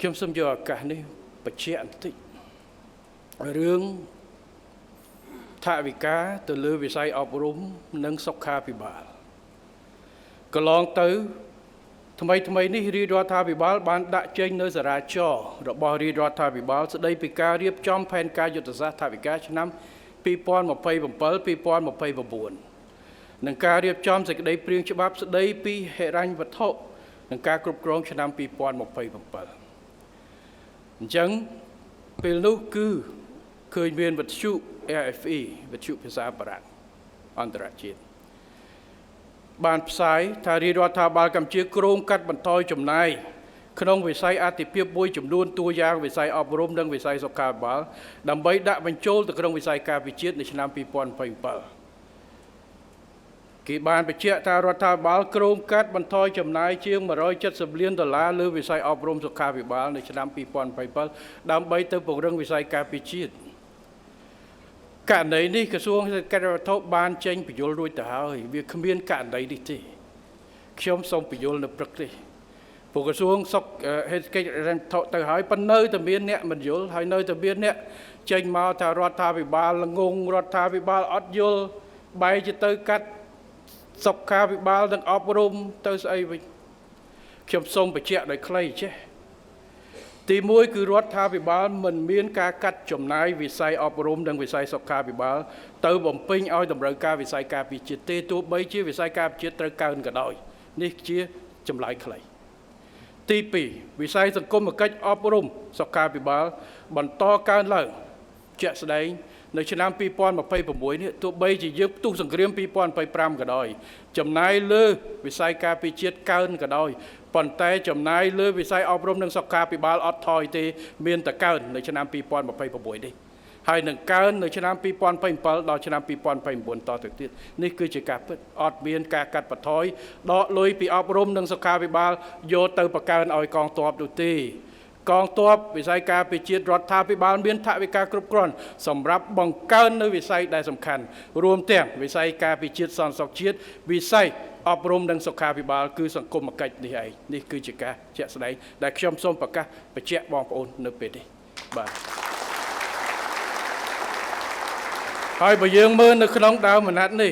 ខ្ញុំសូមយកឱកាសនេះបញ្ជាក់បន្តិចរឿងថវិកាទៅលើវិស័យអប់រំនិងសុខាភិបាលកន្លងទៅថ្មីនេះរាជរដ្ឋាភិបាលបានដាក់ចេញនៅសារាចរណ៍របស់រាជរដ្ឋាភិបាលស្ដីពីការរៀបចំផែនការយុទ្ធសាស្ត្រថវិកាឆ្នាំ2027-2029និងការរៀបចំសេចក្តីព្រាងច្បាប់ស្ដីពីហិរញ្ញវត្ថុនិងការគ្រប់គ្រងឆ្នាំ2027អញ្ចឹងពេលនោះគឺឃើញមានវិទ្យុ AFE វិទ្យុភាសាបារាំងអន្តរជាតិបានផ្សាយថារាជរដ្ឋាភិបាលកម្ពុជាគ្រោងកាត់បន្ថយចំណាយក្នុងវិស័យអាទិភាពមួយចំនួនតួយ៉ាងវិស័យអប់រំនិងវិស័យសុខាភិបាលដើម្បីដាក់បញ្ចូលទៅក្នុងវិស័យការពារជាតិនៅឆ្នាំ2027គេបានបញ្ជាក់ថារដ្ឋាភិបាលគ្រោងកាត់បន្ថយចំណាយជាង$170លានលើវិស័យអប់រំសុខាភិបាលនៅឆ្នាំ2027ដើម្បីទៅពង្រឹងវិស័យការពារជាតិករណីនេះក្រសួងសេដ្ឋកិច្ចវត្ថុបានចេញពន្យល់រួចទៅហើយវាគ្មានករណីនេះទេខ្ញុំសូមពន្យល់នៅព្រឹកទេព្រោះក្រសួងសេដ្ឋកិច្ចវត្ថុទៅហើយប៉ុន្តែនៅតែមានអ្នកមិនយល់ហើយនៅតែមានអ្នកចេញមកថារដ្ឋាភិបាលល្ងងរដ្ឋាភិបាលអត់យល់បែរជាទៅកាត់សុខាភិបាលនិងអប់រំទៅស្អីវិញខ្ញុំសូមបញ្ជាក់ដោយខ្លីចេះទីមួយគឺរដ្ឋាភិបាលមិនមានការកាត់ចំណាយវិស័យអប់រំនិងវិស័យសុខាភិបាលទៅបំពេញឲ្យតម្រូវការវិស័យការពារជាតិទេទោះបីជាវិស័យការពារជាតិត្រូវកើនក៏ដោយនេះជាចម្លើយខ្លីទី2វិស័យសង្គមគិច្ចអប់រំសុខាភិបាលបន្តកើនឡើងជាក់ស្ដែងនៅឆ្នាំ2026នេះទោះបីជាយើងផ្ទុះសង្គ្រាម2025ក៏ដោយចំណាយលើវិស័យការពារជាតិកើនក៏ដោយប៉ុន្តែចំណាយលើវិស័យអប់រំនិងសុខាភិបាលអត់ថយទេមានតែកើននៅឆ្នាំ2026នេះហើយនឹងកើននៅឆ្នាំ2027ដល់ឆ្នាំ2029តទៅទៀតនេះគឺជាការពិតអត់មានការកាត់បន្ថយដកលុយពីអប់រំនិងសុខាភិបាលយកទៅបង្កើនឲ្យកងទ័ពនោះទេកងទ័ពវិស័យការពារជាតិរដ្ឋាភិបាលមានថវិកាគ្រប់គ្រាន់សម្រាប់បង្កើននៅវិស័យដែលសំខាន់រួមទាំងវិស័យការពារជាតិសន្តិសុខជាតិវិស័យអប់រំនិងសុខាភិបាលគឺសង្គមគិច្ចនេះឯងនេះគឺជាការជាក់ស្ដែងដែលខ្ញុំសូមប្រកាសបញ្ជាក់បងប្អូននៅពេលនេះបាទហើយបើយើងមើលនៅក្នុងដើមអាណត្តិនេះ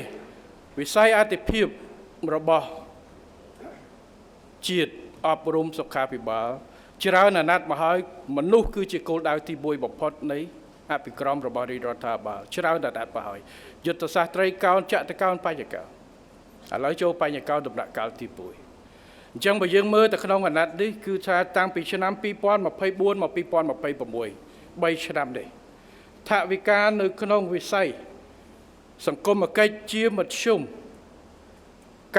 វិស័យអាទិភាពរបស់ជាតិអប់រំសុខាភិបាលច្រើនអាណត្តិមកហើយមនុស្សគឺជាគោលដៅទី1បំផុតនៃអភិក្រមរបស់រាជរដ្ឋាភិបាលច្រើនអាណត្តិមកហើយយុទ្ធសាស្ត្រត្រីកោណចតុកោណបញ្ញកោណឥឡូវចូលបញ្ញកោណដំណាក់កាលទី1អញ្ចឹងបើយើងមើលទៅក្នុងអាណត្តិនេះគឺថាតាំងពីឆ្នាំ2024មក2026 3ឆ្នាំនេះថវិកានៅក្នុងវិស័យសង្គមគិច្ចជាមធ្យម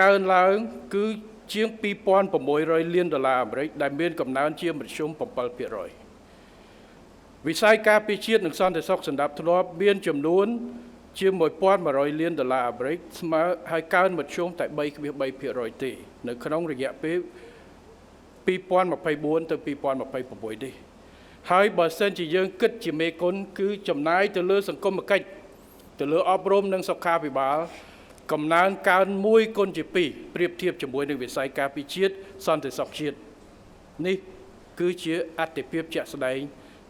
កើនឡើងគឺជាង$2,600 លានអាមេរិកដែលមានកំណើនជាមធ្យម 7%វិស័យការពារជាតិនិងសន្តិសុខសណ្ដាប់ធ្នាប់មានចំនួនជា$1,100 លានអាមេរិកស្មើហើយកើនមធ្យមតែ 3.3% ទេនៅក្នុងរយៈពេល2024ទៅ2026នេះហើយបើសិនជាយើងគិតជាមេគុណគឺចំណាយទៅលើសង្គមគិច្ចទៅលើអប់រំនិងសុខាភិបាលកំណើនកើន1 គុណជា 2ប្រៀបធៀបជាមួយនឹងវិស័យការពារជាតិសន្តិសុខជាតិនេះគឺជាអត្ថប្រយោជន៍ជាក់ស្ដែង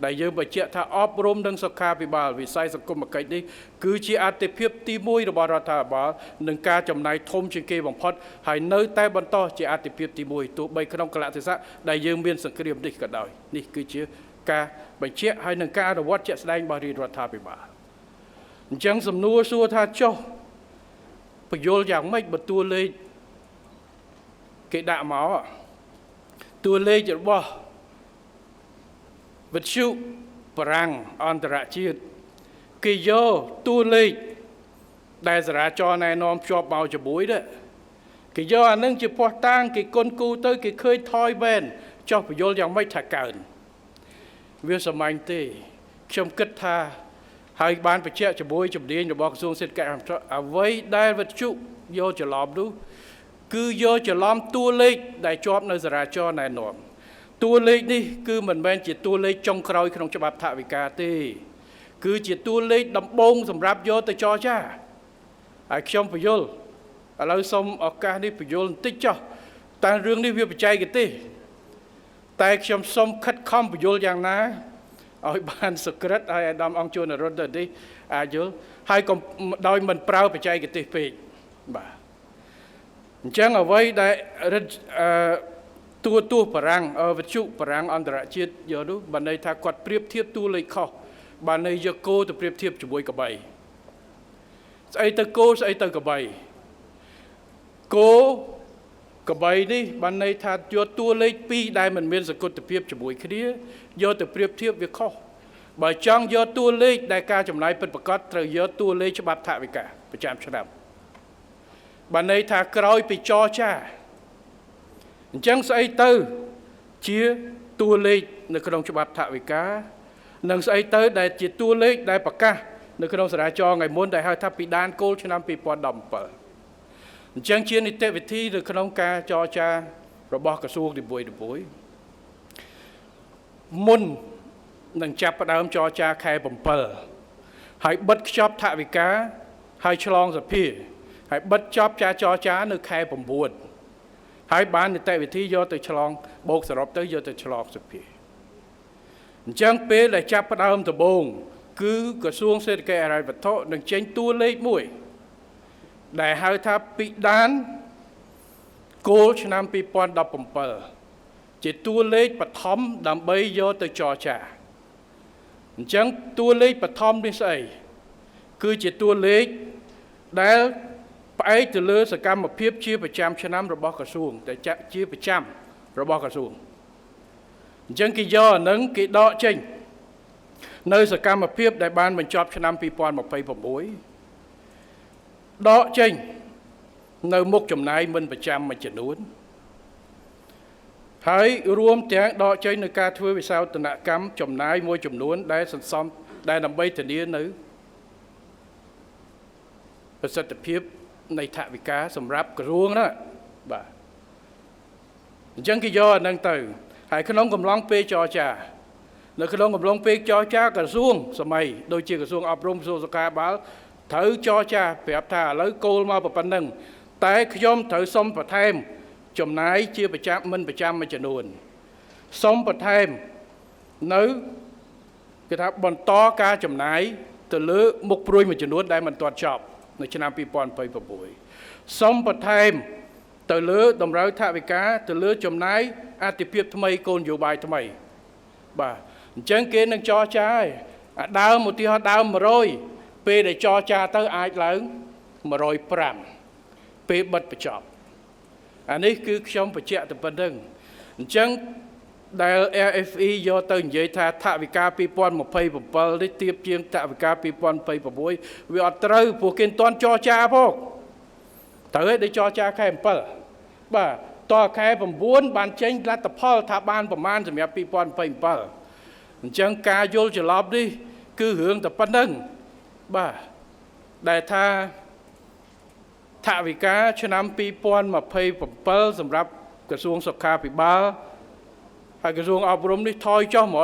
ដែលយើងបញ្ជាក់ថាអប់រំនិងសុខាភិបាលវិស័យសង្គមគិច្ចនេះគឺជាអត្ថប្រយោជន៍ទី1របស់រដ្ឋាភិបាលនឹងការចំណាយធំជាងគេបំផុតហើយនៅតែបន្តជាអត្ថប្រយោជន៍ទី1ទោះបីក្នុងកលៈទេសៈដែលយើងមានសង្គ្រាមនេះក៏ដោយនេះគឺជាការបញ្ជាក់ហើយនឹងការអនុវត្តជាក់ស្ដែងរបស់រាជរដ្ឋាភិបាលអញ្ចឹងសំណួរសួរថាចុះបញ្យល់យ៉ាងម៉េចបើតួលេខគេដាក់មកតួលេខរបស់វិទ្យុបារាំងអន្តរជាតិគេយកតួលេខដែលសារាចរណ៍ណែនាំភ្ជាប់មកជាមួយដែរគេយកអានឹងជាភស្តុតាងគេគុណគូទៅគេឃើញថយវែនចុះបញ្យល់យ៉ាងម៉េចថាកើនវាសាមញ្ញទេខ្ញុំគិតថាហើយបានបញ្ជាក់ជាមួយជំនាញរបស់ក្រសួងសេដ្ឋកិច្ចអ្វីដែលវិទ្យុយកច្រឡំនោះគឺយកច្រឡំតួលេខដែលជាប់នៅសារាចរណ៍ណែនាំតួលេខនេះគឺមិនមែនជាតួលេខចុងក្រោយក្នុងច្បាប់ថវិកាទេគឺជាតួលេខដំបូងសម្រាប់យកទៅចរចាហើយខ្ញុំបញ្យល់ឥឡូវសូមឱកាសនេះបញ្យល់បន្តិចចុះតែរឿងនេះវាបច្ចេកទេស តែខ្ញុំសូមខិតខំបញ្យល់យ៉ាងណាឲ្យបានសក្តិឲ្យអាដាមអង្គជួនរត់ទៅនេះអាចយល់ហើយកុំដោយមិនប្រើបច្ចេកទេសពេកបាទអញ្ចឹងអ្វីដែលទួបារាំងវិទ្យុបារាំងអន្តរជាតិយកនោះបានន័យថាគាត់ប្រៀបធៀបតួលេខខុសបានន័យយកគោទៅប្រៀបធៀបជាមួយក្របីស្អីទៅគោស្អីទៅក្របីគោក្របីនេះបានន័យថាយកតួលេខ2ដែលមិនមានសកុតភាពជាមួយគ្នាយកទៅប្រៀបធៀបវាខុសបើចង់យកតួលេខដែលការចំណាយពិតប្រាកដត្រូវយកតួលេខច្បាប់ថវិកាប្រចាំឆ្នាំបានន័យថាក្រោយពីចរចាអញ្ចឹងស្អីទៅជាតួលេខនៅក្នុងច្បាប់ថវិកានិងស្អីទៅដែលជាតួលេខដែលប្រកាសនៅក្នុងសារាចរណ៍ថ្ងៃមុនដែលហៅថាពីដានគោលឆ្នាំ2017អញ្ចឹងជានីតិវិធីនៅក្នុងការចរចារបស់ក្រសួងនីមួយមុននឹងចាប់ផ្ដើមចរចាខែ7ហើយបិទខ្ចប់ថវិកាហើយឆ្លងសភាហើយបិទចប់ចរចានៅខែ9ហើយបាននីតិវិធីយកទៅឆ្លងបូកសរុបទៅយកទៅឆ្លងសភាអញ្ចឹងពេលដែលចាប់ផ្ដើមដំបូងគឺក្រសួងសេដ្ឋកិច្ចហិរញ្ញវត្ថុនឹងចេញតួលេខមួយដែលហៅថាពីដានគោលឆ្នាំ2017ជាតួលេខបឋមដើម្បីយកទៅចរចាអញ្ចឹងតួលេខបឋមនេះស្អីគឺជាតួលេខដែលផ្អែកទៅលើសកម្មភាពជាប្រចាំឆ្នាំរបស់ក្រសួងតែជាប្រចាំរបស់ក្រសួងអញ្ចឹងគេយកអានឹងគេដកចេញនៅសកម្មភាពដែលបានបញ្ចប់ឆ្នាំ2026ដកចេញនៅមុខចំណាយមិនប្រចាំមួយចំនួនហើយរួមទាំងដកចេញនៅការធ្វើវិសោធនកម្មចំណាយមួយចំនួនដែលសន្សំដែលដើម្បីធានានៅប្រសិទ្ធភាពនៃថវិកាសម្រាប់ក្រសួងណាបាទអញ្ចឹងគេយកអានឹងទៅហើយក្នុងកំឡុងពេលចរចានៅក្នុងកំឡុងពេលចរចាក្រសួងសម័យដូចជាក្រសួងអប់រំក្រសួងសុខាភិបាលត្រូវចរចាប្រាប់ថាឥឡូវគោលមកប៉ុណ្ណឹងតែខ្ញុំត្រូវសុំបន្ថែមចំណាយជាប្រចាំមិនប្រចាំមួយចំនួនសុំបន្ថែមនៅគេថាបន្តការចំណាយទៅលើមុខព្រួយមួយចំនួនដែលមិនទាន់ចប់នៅឆ្នាំ2026សុំបន្ថែមទៅលើតម្រូវថវិកាទៅលើចំណាយអាទិភាពថ្មីគោលនយោបាយថ្មីបាទអញ្ចឹងគេនឹងចរចាឲ្យអាដើមឧទាហរណ៍ដើម100ពេលដែលចរចាទៅអាចឡើង105ពេលបិទបញ្ចប់អានេះគឺខ្ញុំបញ្ជាក់តែប៉ុណ្្នឹងអញ្ចឹងដែល RFE យកទៅនិយាយថាថវិកា2027នេះទៀបជាងថវិកា2026វាអត់ត្រូវព្រោះគេមិនទាន់ចរចាផងត្រូវឲ្យចរចាខែ7បាទតខែ9បានចេញលទ្ធផលថាបានប្រមាណសម្រាប់2027អញ្ចឹងការយល់ច្រឡំនេះគឺរឿងតែប៉ុណ្្នឹងបាទដែលថាថវិកាឆ្នាំ2027សម្រាប់ក្រសួងសុខាភិបាលហើយក្រសួងអប់រំនេះថយចុះ$170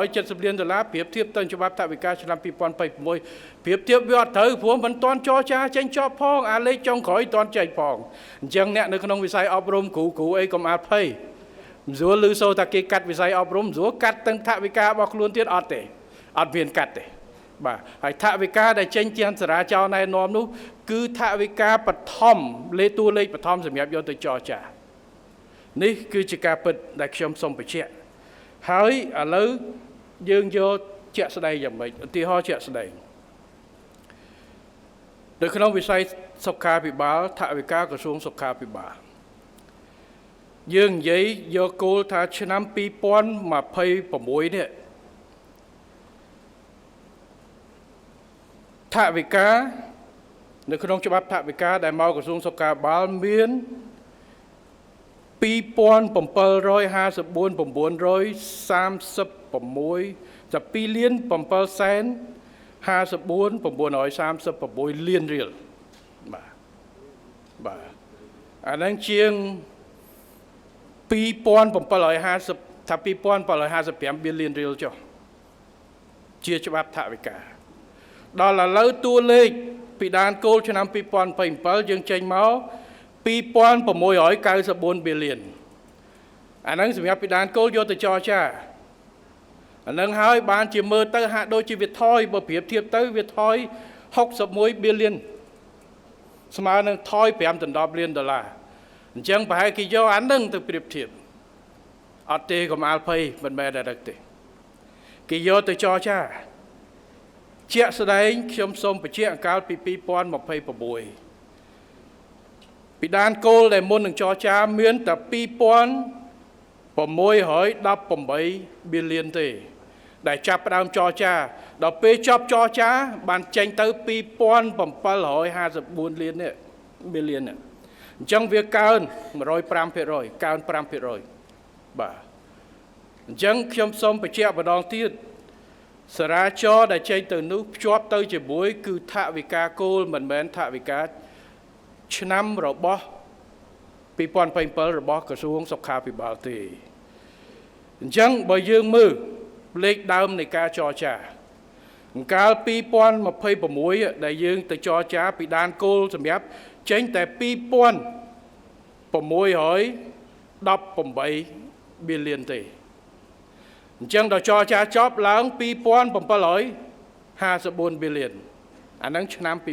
លានប្រៀបធៀបទៅច្បាប់ថវិកាឆ្នាំ2026ប្រៀបធៀបវាអត់ត្រូវព្រោះមិនទាន់ចរចាចេញចប់ផងអាលេខចុងក្រោយទាន់ចេញផងអញ្ចឹងអ្នកនៅក្នុងវិស័យអប់រំគ្រូអីកុំអាលភ័យមិនស្រួលឮសូរថាគេកាត់វិស័យអប់រំស្រួលកាត់ទាំងថវិការបស់ខ្លួនទៀតអត់ទេអត់មានកាត់ទេបាទហើយថវិកាដែលចេញជាសារាចរណែនាំនោះគឺថវិកាបឋមតួលេខបឋមសម្រាប់យកទៅចរចានេះគឺជាការពិតដែលខ្ញុំសូមបញ្ជាក់ហើយឥឡូវយើងយកជាក់ស្ដែងយ៉ាងម៉េចឧទាហរណ៍ជាក់ស្ដែងនៅក្នុងវិស័យសុខាភិបាលថវិកាក្រសួងសុខាភិបាលយើងនិយាយយកគោលថាឆ្នាំ2026នេះថវិកានៅក្នុងច្បាប់ថវិកាដែលមកក្រសួងសុខាភិបាលមាន$2,754,936 លាន$7,54,936 លានរៀលបាទអានឹងជាង2,750ថា2,755 លានរៀលចុះជាច្បាប់ថវិកាដល់ឥឡូវតួលេខពីដានគោលឆ្នាំ2027យើងចេញមក$2,694 បៀលាន អាហ្នឹងសម្រាប់ពីដានគោលយកទៅចរចាអាហ្នឹងហើយបានជាមើលទៅហាក់ដូចជាវាថយបើប្រៀបធៀបទៅវាថយ61 billion ស្មើនឹងថយ5 ដល់ 10 លានដុល្លារអញ្ចឹងប្រហែលគេយកអាហ្នឹងទៅប្រៀបធៀបអត់ទេកុំអាលភ័យមិនមែនតែទេគេយកទៅចរចាជាក់ស្ដែងខ្ញុំសូមបញ្ជាក់អង្កលពី2026ពីដានគោលដែលមុននឹងចរចាមានតែ2618 billion ទេដែលចាប់ផ្ដើមចរចាដល់ពេលចប់ចរចាបានចេញទៅ2754 លាននេះ billion នេះអញ្ចឹងវាកើន 105% កើន 5% បាទអញ្ចឹងខ្ញុំសូមបញ្ជាក់ម្ដងទៀតសារាចរដែលចេញទៅនោះភ្ជាប់ទៅជាមួយគឺថវិកាគោលមិនមែនថវិកាឆ្នាំរបស់2027របស់ក្រសួងសុខាភិបាលទេអញ្ចឹងបើយើងមើលលេខដើមនៃការចរចាអង្កល2026ដែលយើងទៅចរចាពីដានគោលសម្រាប់ចេញតែ2618 billion ទេអញ្ចឹងដល់ចរចាចប់ឡើង2754 billion អាហ្នឹងឆ្នាំ2026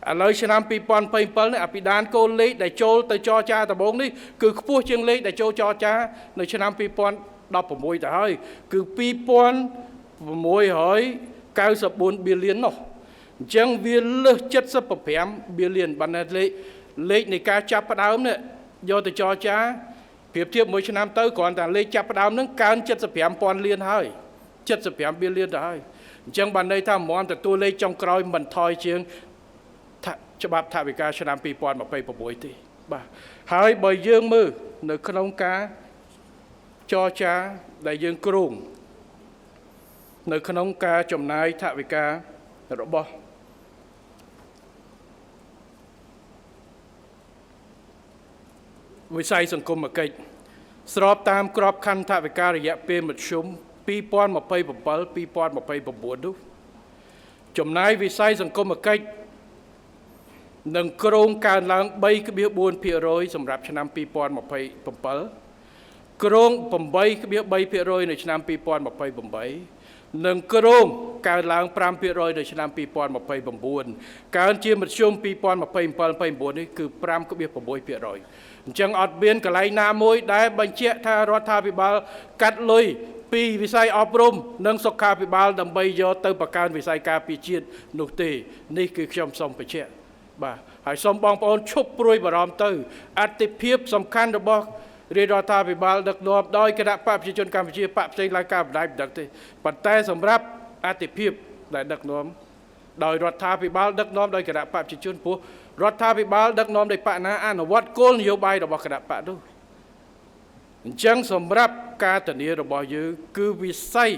ឥឡូវឆ្នាំ2027នេះអាពីដានគោលលេខដែលចូលទៅចរចាដំបូងនេះគឺខ្ពស់ជាងលេខដែលចូលចរចានៅឆ្នាំ2016ទៅហើយគឺ2694 billion នោះអញ្ចឹងវាលើស75 billion បានលេខនៃការចាប់ផ្ដើមនេះយកទៅចរចាប្រៀបធៀបមួយឆ្នាំទៅគ្រាន់តែលេខចាប់ផ្ដើមហ្នឹងកើន75,000 លានហើយ75 billion ទៅហើយអញ្ចឹងបានន័យថាមិនទទួលលេខចុងក្រោយមិនថយជាងច្បាប់ថវិកាឆ្នាំ2026ទេបាទហើយបើយើងមើលនៅក្នុងការចរចាដែលយើងគ្រោងនៅក្នុងការចំណាយថវិការបស់វិស័យសង្គមគិច្ចស្របតាមក្របខ័ណ្ឌថវិការយៈពេលមធ្យម2027-2029នោះចំណាយវិស័យសង្គមគិច្ចនឹងគ្រោងកើនឡើង 3.4% សម្រាប់ឆ្នាំ2027គ្រោង 8.3% នៅឆ្នាំ2028និងគ្រោងកើនឡើង 5% នៅឆ្នាំ2029កើនជាមធ្យម2027-29នេះគឺ 5.6% អញ្ចឹងអត់មានកន្លែងណាមួយដែលបញ្ជាក់ថារដ្ឋាភិបាលកាត់លុយពីវិស័យអប់រំនិងសុខាភិបាលដើម្បីយកទៅបង្កើនវិស័យការពារជាតិនោះទេនេះគឺខ្ញុំសូមបញ្ជាក់បាទហើយសូមបងប្អូនឈប់ព្រួយបារម្ភទៅអតិភិបសំខាន់របស់រាជរដ្ឋាភិបាលដឹកនាំដោយគណៈបកប្រជាជនកម្ពុជាបកផ្សេងឡើងការបដិបត្តិទេប៉ុន្តែសម្រាប់អតិភិបដែលដឹកនាំដោយរដ្ឋាភិបាលដឹកនាំដោយគណៈបកប្រជាជនព្រោះរដ្ឋាភិបាលដឹកនាំដោយបកណាអនុវត្តគោលនយោបាយរបស់គណៈបកនោះអញ្ចឹងសម្រាប់ការធានារបស់យើងគឺវិស័យ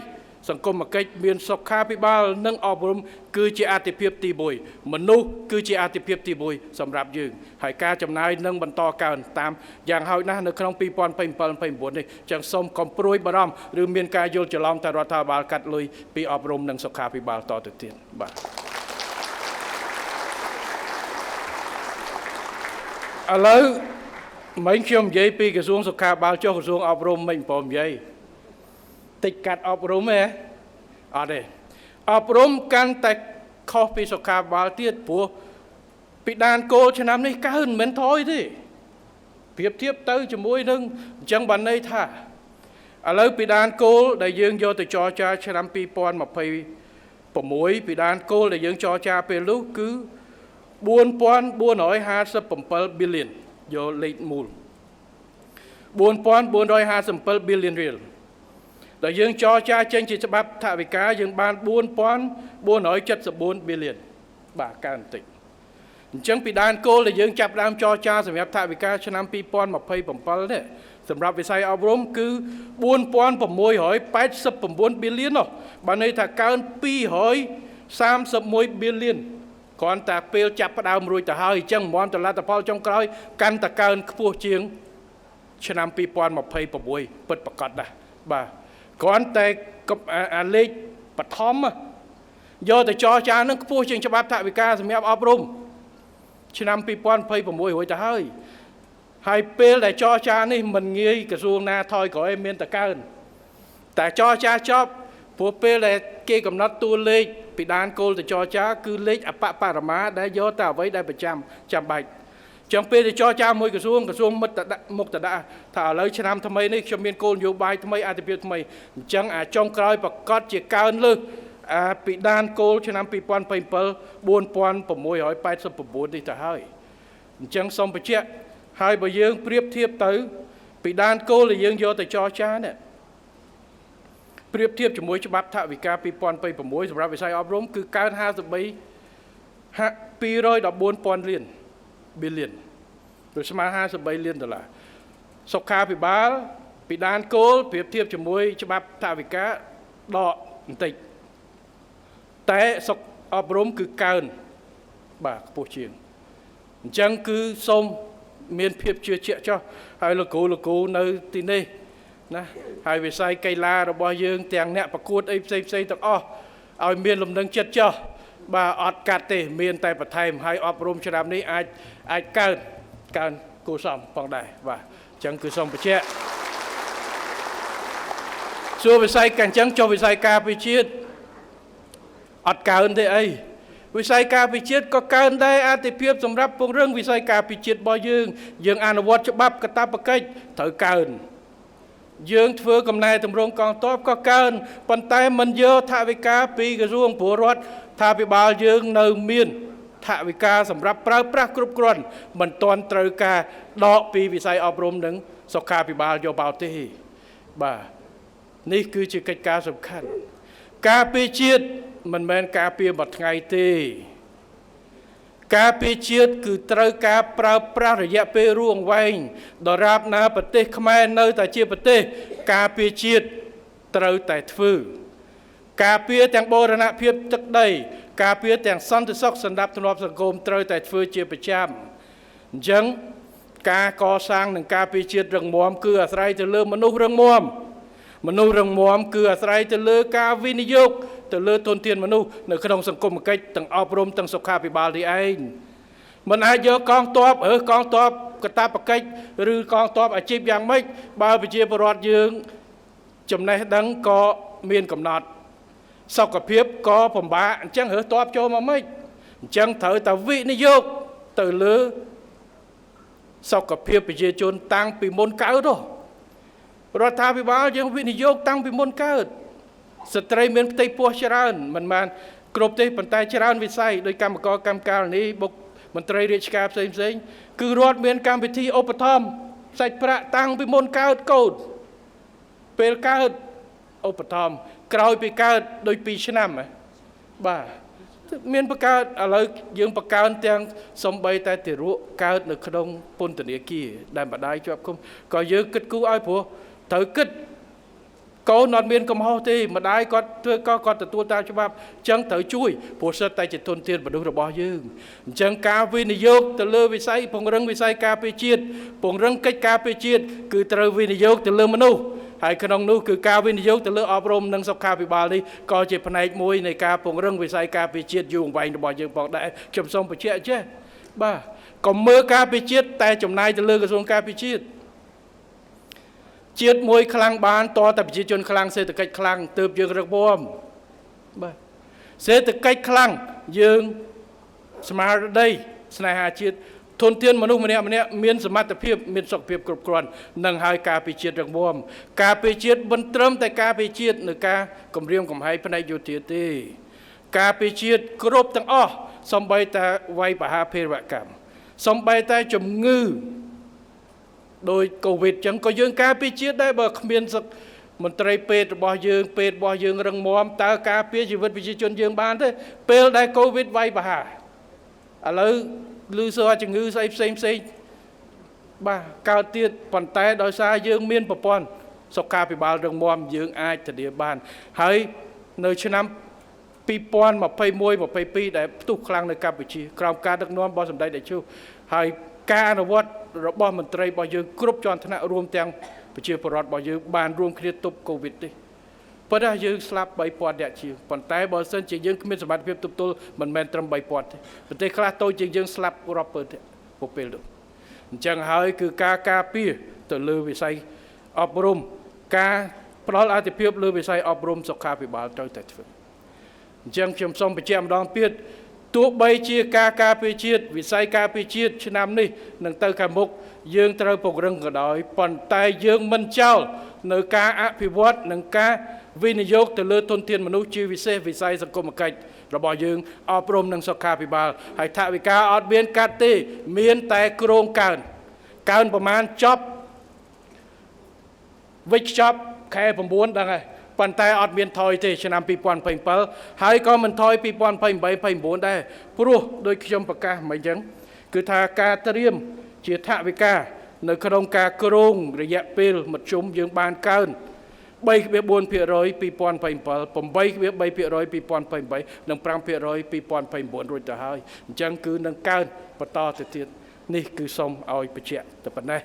សង្គមគិច្ចមានសុខាភិបាលនិងអប់រំគឺជាអាទិភាពទី1មនុស្សគឺជាអាទិភាពទី1សម្រាប់យើងហើយការចំណាយនឹងបន្តកើនតាមយ៉ាងហោចណាស់នៅក្នុង2027-29នេះចឹងសូមកុំព្រួយបារម្ភឬមានការយល់ច្រឡំថារដ្ឋាភិបាលកាត់លុយពីអប់រំនិងសុខាភិបាលតទៅទៀតបាទឥឡូវមិញខ្ញុំនិយាយពីក្រសួងសុខាភិបាលចុះក្រសួងអប់រំមិញព្រមនិយាយតិចកាត់អប់រំទេអត់ទេអប់រំកាន់តែខុសពីសុខាភិបាលទៀតព្រោះពីដានគោលឆ្នាំនេះកើនមិនមែនថយទេប្រៀបធៀបទៅជាមួយនឹងអញ្ចឹងបានន័យថាឥឡូវពីដានគោលដែលយើងយកទៅចរចាឆ្នាំ2026ពីដានគោលដែលយើងចរចាពេលនោះគឺ4457 billion យកលេខមូល4457 billionរៀលដែលយើងចរចាចេញជាច្បាប់ថវិកាយើងបាន4474 billion បាទកើនបន្តិចអញ្ចឹងពីដានគោលដែលយើងចាប់ផ្ដើមចរចាសម្រាប់ថវិកាឆ្នាំ2027នេះសម្រាប់វិស័យអប់រំគឺ4689 billion នោះបានន័យថាកើន231 billionគ្រាន់តែពេលចាប់ផ្ដើមរួចទៅហើយអញ្ចឹងមិនតលទ្ធផលចុងក្រោយកាន់តែកើនខ្ពស់ជាងឆ្នាំ2026ពិតប្រាកដណាស់បាទគ្រាន់តែអាលេខបឋមយកទៅចរចានឹងខ្ពស់ជាងច្បាប់ថវិកាសម្រាប់អប់រំឆ្នាំ2026រួចទៅហើយ ហើយពេលដែលចរចានេះមិនងាយក្រសួងណាថយក្រោយមានតែកើនតែចរចាចប់ព្រោះពេលដែលគេកំណត់តួលេខពីដានគោលទៅចរចាគឺលេខអបបរមាដែលយកតែអ្វីដែលប្រចាំបាច់ចឹងពេលដែលចរចាមួយក្រសួងមុខតដាក់ថាឥឡូវឆ្នាំថ្មីនេះខ្ញុំមានគោលនយោបាយថ្មីអធិភាពថ្មីអញ្ចឹងអាចុងក្រោយប្រកាសជាកើនលើសពីដានគោលឆ្នាំ2027 4689នេះទៅហើយអញ្ចឹងសូមបញ្ជាក់ហើយបើយើងប្រៀបធៀបទៅពីដានគោលដែលយើងយកទៅចរចានេះប្រៀបធៀបជាមួយច្បាប់ថវិកា2026សម្រាប់វិស័យអប់រំគឺកើន214,000 លាន billion ដូចស្មើ53 លានដុល្លារសុខាភិបាលពីដានគោលប្រៀបធៀបជាមួយច្បាប់ថវិកាដកបន្តិចតែសុខអប់រំគឺកើនបាទខ្ពស់ជាងអញ្ចឹងគឺសូមមានភាពជឿជាក់ចុះហើយលោកគ្រូនៅទីនេះណាហើយវិស័យកីឡារបស់យើងទាំងអ្នកប្រកួតអីផ្សេងទាំងអស់ឲ្យមានលំនឹងចិត្តចុះបាទអត់កាត់ទេមានតែបន្ថែមហើយអប់រំឆ្នាំនេះអាចកើនគួរសមផងដែរបាទអញ្ចឹងគឺសូមបញ្ជាក់សួរវិស័យកាអញ្ចឹងចុះវិស័យការពារជាតិអត់កើនទេអីវិស័យការពារជាតិក៏កើនដែរអតិភិបសម្រាប់ពង្រឹងវិស័យការពារជាតិរបស់យើងអនុវត្តច្បាប់កាតព្វកិច្ចត្រូវកើនយើងធ្វើកំណែតម្រង់កងទ័ពក៏កើនប៉ុន្តែមិនយកថវិកាពីក្រសួងពលរដ្ឋថាភិបាលយើងនៅមានថវិកាសម្រាប់ប្រើប្រាស់គ្រប់គ្រាន់មិនទាន់ត្រូវការដកពីវិស័យអប់រំនិងសុខាភិបាលយកបោទេបាទនេះគឺជាកិច្ចការសំខាន់ការពារជាតិមិនមែនការពារមួយថ្ងៃទេការពារជាតិគឺត្រូវការប្រើប្រាស់រយៈពេលរួងវែងដរាបណាប្រទេសខ្មែរនៅតែជាប្រទេសការពារជាតិត្រូវតែធ្វើការពារទាំងបូរណភាពទឹកដីការពារទាំងសន្តិសុខសណ្ដាប់ធ្នាប់សង្គមត្រូវតែធ្វើជាប្រចាំអញ្ចឹងការកសាងនិងការពារជាតិរឹងមាំគឺអាស្រ័យទៅលើមនុស្សរឹងមាំគឺអាស្រ័យទៅលើការវិនិយោគទៅលើធនធានមនុស្សនៅក្នុងសង្គមគិច្ចទាំងអប់រំទាំងសុខាភិបាលនេះឯងមិនអាចយកកងទ័ពកងទ័ពកាតព្វកិច្ចឬកងទ័ពអាជីពយ៉ាងម៉េចបើប្រជាពលរដ្ឋយើងចំណេះដឹងក៏មានកំណត់សុខភាពក៏ពិបាកអញ្ចឹងរើសទ័ពចូលមកម៉េចអញ្ចឹងត្រូវតែវិនិយោគទៅលើសុខភាពប្រជាជនតាំងពីមុនកើតរដ្ឋាភិបាលយើងវិនិយោគតាំងពីមុនកើតស្ត្រីមានផ្ទៃពោះច្រើនមិនមែនគ្រប់ទេប៉ុន្តែច្រើនវិស័យដោយកម្មការនេះបុកមន្ត្រីរាជការផ្សេងគឺរដ្ឋមានកម្មវិធីឧបត្ថម្ភសាច់ប្រាក់តាំងពីមុនកើតកូនពេលកើតឧបត្ថម្ភក្រោយពីកើតដោយ2ឆ្នាំបាទមានបង្កើតឥឡូវយើងបង្កើនទាំងសំបីតែទារកកើតនៅក្នុងពន្ធនាគារដែលម្ដាយជាប់ឃុំក៏យើងគិតគូរឲ្យព្រោះត្រូវគិតកូនអត់មានកំហុសទេម្ដាយគាត់ធ្វើគាត់ទទួលតាមច្បាប់អញ្ចឹងត្រូវជួយព្រោះសិតតែជាទុនធានមនុស្សរបស់យើងអញ្ចឹងការវិនិយោគទៅលើវិស័យពង្រឹងវិស័យការពារជាតិពង្រឹងកិច្ចការពារជាតិគឺត្រូវវិនិយោគទៅលើមនុស្សហើយក្នុងនោះគឺការវិនិយោគទៅលើអប់រំនិងសុខាភិបាលនេះក៏ជាផ្នែកមួយនៃការពង្រឹងវិស័យការពារជាតិយូរអង្វែងរបស់យើងផងដែរខ្ញុំសូមបញ្ជាក់ចេះបាទកុំមើលការពារជាតិតែចំណាយទៅលើក្រសួងការពារជាតិជាតិមួយខ្លាំងបានតតែប្រជាជនខ្លាំងសេដ្ឋកិច្ចខ្លាំងទើបយើងរឹងមាំបាទសេដ្ឋកិច្ចខ្លាំងយើងស្មារតីស្នេហាជាតិធនធានមនុស្សម្នាក់មានសមត្ថភាពមានសុខភាពគ្រប់គ្រាន់នឹងហើយការពារជាតិរឹងមាំការពារជាតិមិនត្រឹមតែការពារជាតិនៅការគម្រាមកំហែងផ្នែកយោធាទេការពារជាតិគ្រប់ទាំងអស់សំបីតែវាយបហាភេរវកម្មសំបីតែជំងឺដោយកូវីដចឹងក៏យើងការពារជាតិដែរបើគ្មានមន្ត្រីពេទ្យរបស់យើងរឹងមាំតើការពារជីវិតប្រជាជនយើងបានទេពេលដែលកូវីដវាយបហាឥឡូវឮសូរជំងឺស្អីផ្សេងបាទកើតទៀតប៉ុន្តែដោយសារយើងមានប្រព័ន្ធសុខាភិបាលរឹងមាំយើងអាចធានាបានហើយនៅឆ្នាំ2021-22ដែលផ្ទុះខ្លាំងនៅកម្ពុជាក្រោមការដឹកនាំរបស់សម្ដេចតេជោហើយការអនុវត្តរបស់មន្ត្រីរបស់យើងគ្រប់ជាន់ថ្នាក់រួមទាំងប្រជាពលរដ្ឋរបស់យើងបានរួមគ្នាទប់កូវីដនេះប៉ុន្តែយើងស្លាប់ 3,000 នាក់ជាងប៉ុន្តែបើសិនជាយើងគ្មានសមត្ថភាពទប់ទល់មិនមែនត្រឹម 3,000 ទេប្រទេសខ្លះតូចជាងយើងស្លាប់រាប់ពាន់ទេពេលនោះ អញ្ចឹងហើយគឺការការពារទៅលើវិស័យអប់រំការផ្ដល់អាទិភាពលើវិស័យអប់រំសុខាភិបាលត្រូវតែធ្វើអញ្ចឹងខ្ញុំសូមបញ្ជាក់ម្ដងទៀតទោះបីជាការការពារជាតិវិស័យការពារជាតិឆ្នាំនេះនឹងទៅខាងមុខយើងត្រូវពង្រឹងក៏ដោយប៉ុន្តែយើងមិនចោលនៅការអភិវឌ្ឍនិងការវិនិយោគទៅលើធនធានមនុស្សជាពិសេសវិស័យសង្គមគិច្ចរបស់យើងអប់រំនិងសុខាភិបាលហើយថវិកាអត់មានកាត់ទេមានតែគ្រោងកើនប្រមាណចប់វិច្ឆិបខែ9ដឹងហើយប៉ុន្តែអត់មានថយទេឆ្នាំ2027ហើយក៏មិនថយ2028 29ដែរព្រោះដោយខ្ញុំប្រកាសមិនអញ្ចឹងគឺថាការត្រៀមជាថវិកានៅក្នុងការគ្រោងរយៈពេលមធ្យមយើងបានកើន 3.4% 2027 8.3% 2028និង5% 2029រួចទៅហើយអញ្ចឹងគឺនឹងកើនបន្តទៅទៀតនេះគឺសូមឲ្យបញ្ជាក់តែប៉ុណ្ណេះ